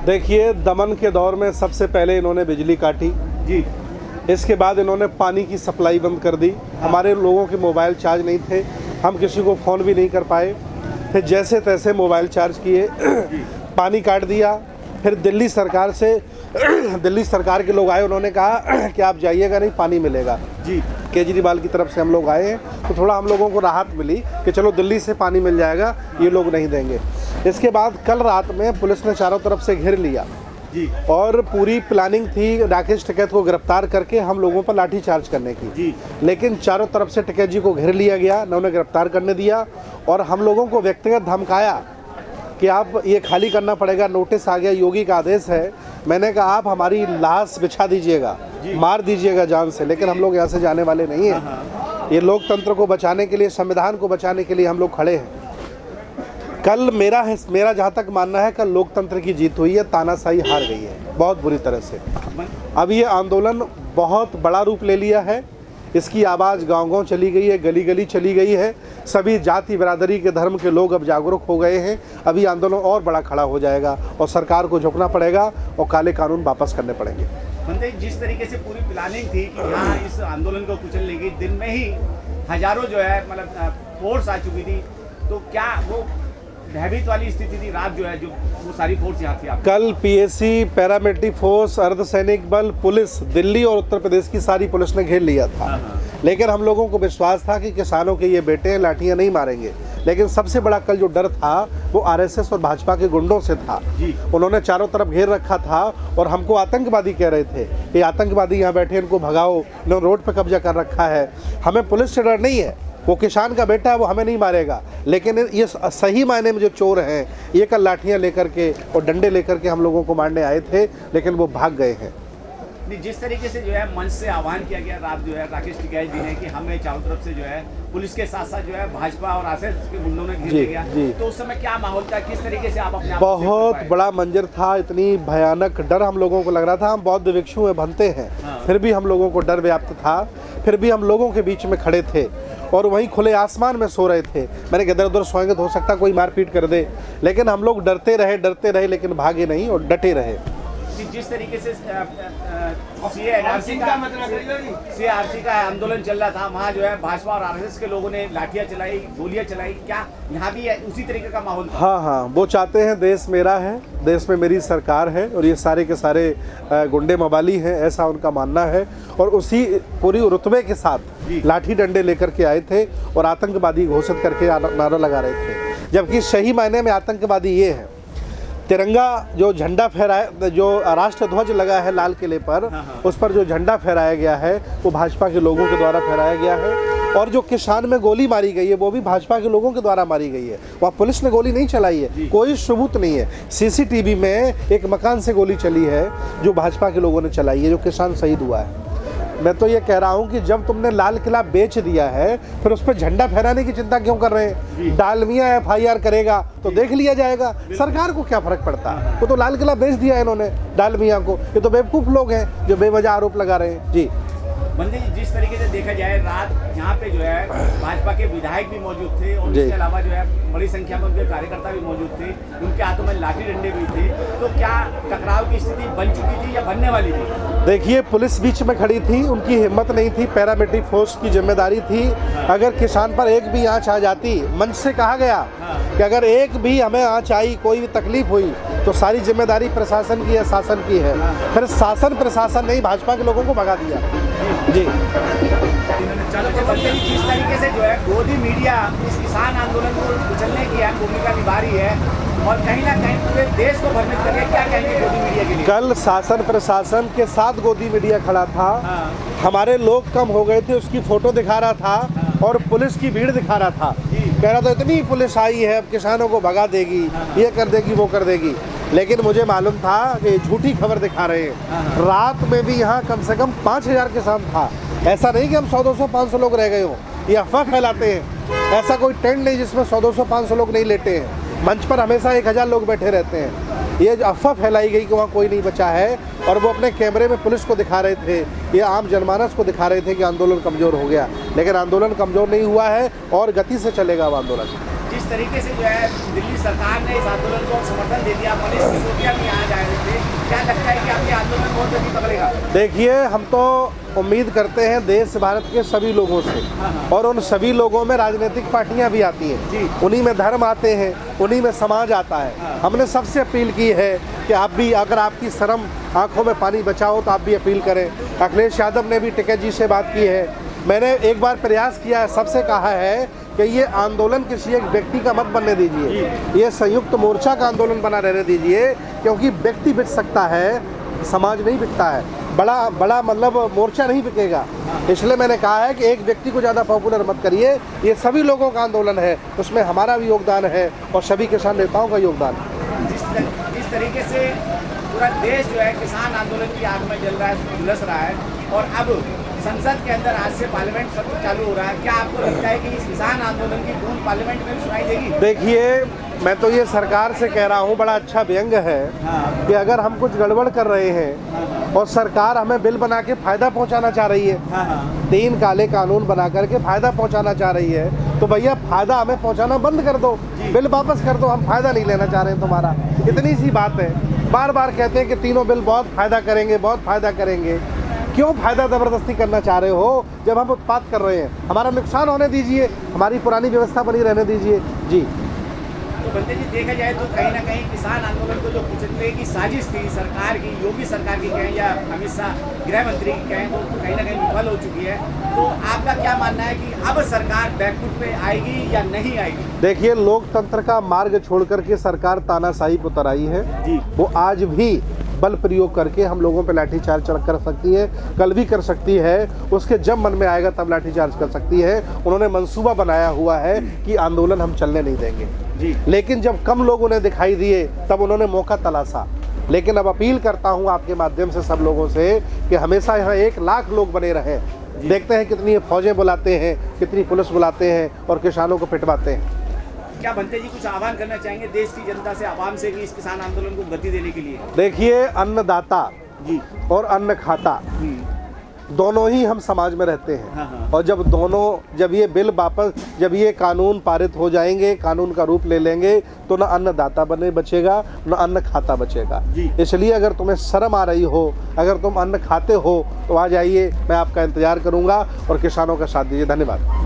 देखिए, दमन के दौर में सबसे पहले इन्होंने बिजली काटी जी। इसके बाद इन्होंने पानी की सप्लाई बंद कर दी। हमारे लोगों के मोबाइल चार्ज नहीं थे, हम किसी को फ़ोन भी नहीं कर पाए। फिर जैसे तैसे मोबाइल चार्ज किए, पानी काट दिया। फिर दिल्ली सरकार के लोग आए, उन्होंने कहा कि आप जाइएगा नहीं, पानी मिलेगा जी। केजरीवाल की तरफ से हम लोग आए हैं, तो थोड़ा हम लोगों को राहत मिली कि चलो दिल्ली से पानी मिल जाएगा, ये लोग नहीं देंगे। इसके बाद कल रात में पुलिस ने चारों तरफ से घेर लिया जी। और पूरी प्लानिंग थी राकेश टिकैत को गिरफ्तार करके हम लोगों पर लाठीचार्ज करने की जी। लेकिन चारों तरफ से टिकैत जी को घेर लिया गया, न उन्हें गिरफ्तार करने दिया और हम लोगों को व्यक्तिगत धमकाया कि आप ये खाली करना पड़ेगा, नोटिस आ गया, योगी का आदेश है। मैंने कहा आप हमारी लाश बिछा दीजिएगा, मार दीजिएगा जान से, लेकिन हम लोग यहाँ से जाने वाले नहीं हैं। ये लोकतंत्र को बचाने के लिए, संविधान को बचाने के लिए हम लोग खड़े हैं। कल मेरा जहाँ तक मानना है, कल लोकतंत्र की जीत हुई है, तानाशाही हार गई है बहुत बुरी तरह से। अब ये आंदोलन बहुत बड़ा रूप ले लिया है, इसकी आवाज़ गांव-गांव चली गई है, गली-गली चली गई है। सभी जाति बिरादरी के धर्म के लोग अब जागरूक हो गए हैं। अभी आंदोलन और बड़ा खड़ा हो जाएगा और सरकार को झुकना पड़ेगा और काले कानून वापस करने पड़ेंगे। मंत्री, जिस तरीके से पूरी प्लानिंग थी कि यहाँ इस आंदोलन को कुचलने की, दिन में ही हजारों जो है मतलब फोर्स आ चुकी थी, तो क्या वो भयभीत वाली स्थिति थी? रात जो है जो वो सारी फोर्स यहाँ थी? कल पीएसी, पैरामिलिट्री फोर्स, अर्धसैनिक बल, पुलिस, दिल्ली और उत्तर प्रदेश की सारी पुलिस ने घेर लिया था। लेकिन हम लोगों को विश्वास था कि किसानों के ये बेटे हैं, लाठियाँ नहीं मारेंगे। लेकिन सबसे बड़ा कल जो डर था वो आरएसएस और भाजपा के गुंडों से था। उन्होंने चारों तरफ घेर रखा था और हमको आतंकवादी कह रहे थे कि आतंकवादी यहाँ बैठे, इनको भगाओ, इन्होंने रोड पर कब्जा कर रखा है। हमें पुलिस से डर नहीं है, वो किसान का बेटा है, वो हमें नहीं मारेगा। लेकिन ये सही मायने में जो चोर हैं, ये कल लाठियाँ लेकर के और डंडे लेकर के हम लोगों को मारने आए थे, लेकिन वो भाग गए हैं। जिस तरीके से जो है मंच से आह्वान किया गया रात जो है राकेश टिकैत जी ने कि हमें चारों तरफ से जो है पुलिस के साथ साथ जो है भाजपा और आरएसएस के गुंडों ने घेर लिया, तो उस समय क्या माहौल था? किस तरीके से आप अपने बहुत बड़ा मंजर था, इतनी भयानक डर हम लोगों को लग रहा था। हम बौद्ध भिक्षु में बनते हैं, फिर भी हम लोगों को डर व्याप्त था। फिर भी हम लोगों के बीच में खड़े थे और वहीं खुले आसमान में सो रहे थे। मैंने इधर उधर सोएंगे तो हो सकता कोई मारपीट कर दे, लेकिन हम लोग डरते रहे, लेकिन भागे नहीं और डटे रहे। जिस तरीके से सीआरसी का आंदोलन चल रहा था, वहाँ जो है भाजपा और आरएसएस के लोगों ने लाठियाँ चलाई, गोलियाँ चलाई, क्या यहाँ भी उसी तरीके का माहौल था? हाँ, वो चाहते हैं देश मेरा है, देश में मेरी सरकार है और ये सारे के सारे गुंडे मवाली हैं, ऐसा उनका मानना है। और उसी पूरी रुतबे के साथ लाठी डंडे लेकर के आए थे और आतंकवादी घोषित करके नारा लगा रहे थे, जबकि सही मायने में आतंकवादी ये है। तिरंगा जो झंडा फहराया, जो राष्ट्र ध्वज लगा है लाल किले पर, उस पर जो झंडा फहराया गया है वो भाजपा के लोगों के द्वारा फहराया गया है। और जो किसान में गोली मारी गई है वो भी भाजपा के लोगों के द्वारा मारी गई है। वहाँ पुलिस ने गोली नहीं चलाई है, कोई सबूत नहीं है। सीसीटीवी में एक मकान से गोली चली है जो भाजपा के लोगों ने चलाई है, जो किसान शहीद हुआ है। मैं तो ये कह रहा हूँ कि जब तुमने लाल किला बेच दिया है, फिर उस पर झंडा फहराने की चिंता क्यों कर रहे हैं? डालमिया FIR करेगा तो देख लिया जाएगा, सरकार को क्या फर्क पड़ता है? वो तो लाल किला बेच दिया है इन्होंने डालमिया को। ये तो बेवकूफ़ लोग हैं जो बेवजह आरोप लगा रहे हैं। जी बंदी जी, जिस तरीके से देखा जाए रात यहाँ पे जो है भाजपा के विधायक भी मौजूद थे और इसके अलावा जो है बड़ी संख्या में उनके कार्यकर्ता भी मौजूद थे, उनके हाथों में लाठी डंडे भी थे, तो क्या टकराव की स्थिति बन चुकी थी या बनने वाली थी? देखिए, पुलिस बीच में खड़ी थी, उनकी हिम्मत नहीं थी, पैरामिलिट्री फोर्स की जिम्मेदारी थी। अगर किसान पर एक भी आँच आ जाती, मंच से कहा गया कि अगर एक भी हमें आँच आई, कोई भी तकलीफ हुई, तो सारी जिम्मेदारी प्रशासन की है, शासन की है। फिर शासन प्रशासन ने ही भाजपा के लोगों को भगा दिया। जी जिस तरीके से जो है गोदी मीडिया इस किसान आंदोलन को कुचलने की अहम भूमिका निभा रही है और कहीं ना कहीं पूरे देश को भ्रमित कर रही है, क्या कहेंगे गोदी मीडिया के लिए? कल शासन प्रशासन के साथ गोदी मीडिया खड़ा था। हमारे लोग कम हो गए थे, उसकी फोटो दिखा रहा था और पुलिस की भीड़ दिखा रहा था। कह रहा था इतनी पुलिस आई है, अब किसानों को भगा देगी, ये कर देगी, वो कर देगी। लेकिन मुझे मालूम था कि झूठी खबर दिखा रहे हैं। रात में भी यहाँ कम से कम 5000 किसान था। ऐसा नहीं कि हम 100, 200, 500 लोग रह गए हों, ये अफवाह फैलाते हैं। ऐसा कोई टेंट नहीं जिसमें 100, 200, 500 लोग नहीं लेटे हैं। मंच पर हमेशा 1000 लोग बैठे रहते हैं। ये अफवाह फैलाई गई कि वहाँ कोई नहीं बचा है और वो अपने कैमरे में पुलिस को दिखा रहे थे, ये आम जनमानस को दिखा रहे थे कि आंदोलन कमज़ोर हो गया। लेकिन आंदोलन कमज़ोर नहीं हुआ है और गति से चलेगा वो आंदोलन। जिस तरीके से जो है दिल्ली सरकार ने इस आंदोलन को समर्थन दे दिया, मनीष सिसोदिया भी यहाँ जा रहे थे, क्या लगता है कि आपके आंदोलन बहुत गति पकड़ेगा? देखिए, हम तो उम्मीद करते हैं देश भारत के सभी लोगों से, और उन सभी लोगों में राजनीतिक पार्टियां भी आती हैं, उन्हीं में धर्म आते हैं, उन्हीं में समाज आता है। हमने सबसे अपील की है कि आप भी, अगर आपकी शर्म आंखों में पानी बचाओ तो आप भी अपील करें। अखिलेश यादव ने भी टिकैत जी से बात की है। मैंने एक बार प्रयास किया है, सबसे कहा है कि ये आंदोलन किसी एक व्यक्ति का मत बनने दीजिए, ये संयुक्त मोर्चा का आंदोलन बना रहने दीजिए, क्योंकि व्यक्ति बिक सकता है, समाज नहीं बिकता है। बड़ा मतलब मोर्चा नहीं बिकेगा। इसलिए मैंने कहा है कि एक व्यक्ति को ज़्यादा पॉपुलर मत करिए, ये सभी लोगों का आंदोलन है, उसमें हमारा भी योगदान है और सभी किसान नेताओं का योगदान है। जिस तरीके से पूरा देश जो है किसान आंदोलन की आग में जल रहा है, झुलस रहा है, और अब संसद के अंदर आज से पार्लियामेंट सत्र चालू हो रहा है, क्या आपको लगता है कि इस किसान आंदोलन की धूम पार्लियामेंट में सुनाई देगी? देखिए, मैं तो ये सरकार से कह रहा हूँ, बड़ा अच्छा व्यंग है कि अगर हम कुछ गड़बड़ कर रहे हैं और सरकार हमें बिल बना के फायदा पहुंचाना चाह रही है, 3 काले कानून बना करके फायदा पहुंचाना चाह रही है, तो भैया फायदा हमें पहुंचाना बंद कर दो, बिल वापस कर दो, हम फायदा नहीं लेना चाह रहे हैं तुम्हारा। इतनी सी बात है। बार बार कहते हैं कि तीनों बिल बहुत फायदा करेंगे, बहुत फायदा करेंगे। क्यों फायदा ज़बरदस्ती करना चाह रहे हो जब हम उत्पाद कर रहे हैं? हमारा नुकसान होने दीजिए, हमारी पुरानी व्यवस्था बनी रहने दीजिए। जी, तो बंदे जी, देखा जाए तो कहीं ना कहीं किसान आंदोलन को जो पिछले की साजिश थी सरकार की, योगी सरकार की कहें या अमित शाह गृह मंत्री की कहें, तो कहीं ना कहीं विफल हो चुकी है। तो आपका क्या मानना है कि अब सरकार बैकफुट पे आएगी या नहीं आएगी? देखिए, लोकतंत्र का मार्ग छोड़ करके सरकार तानाशाही पर उतर आई है जी। वो आज भी बल प्रयोग करके हम लोगों पे लाठीचार्ज कर सकती है, कल भी कर सकती है, उसके जब मन में आएगा तब लाठीचार्ज कर सकती है। उन्होंने मंसूबा बनाया हुआ है कि आंदोलन हम चलने नहीं देंगे जी। लेकिन जब कम लोग उन्हें दिखाई दिए तब उन्होंने मौका तलाशा। लेकिन अब अपील करता हूं आपके माध्यम से सब लोगों से कि हमेशा यहाँ 1 लाख लोग बने रहें। देखते हैं कितनी फौजें बुलाते हैं, कितनी पुलिस बुलाते हैं और किसानों को पिटवाते हैं। क्या बनते जी कुछ आह्वान करना चाहेंगे देश की जनता से, आवाम से, कि इस किसान आंदोलन को गति देने के लिए? देखिए, अन्नदाता जी और अन्न खाता दोनों ही हम समाज में रहते हैं। और जब ये बिल वापस, जब ये कानून पारित हो जाएंगे, कानून का रूप ले लेंगे, तो न अन्नदाता बचेगा, न अन्न खाता बचेगा। इसलिए अगर तुम्हें शर्म आ रही हो, अगर तुम अन्न खाते हो, तो आ जाइए, मैं आपका इंतजार करूंगा और किसानों का साथ दीजिए। धन्यवाद।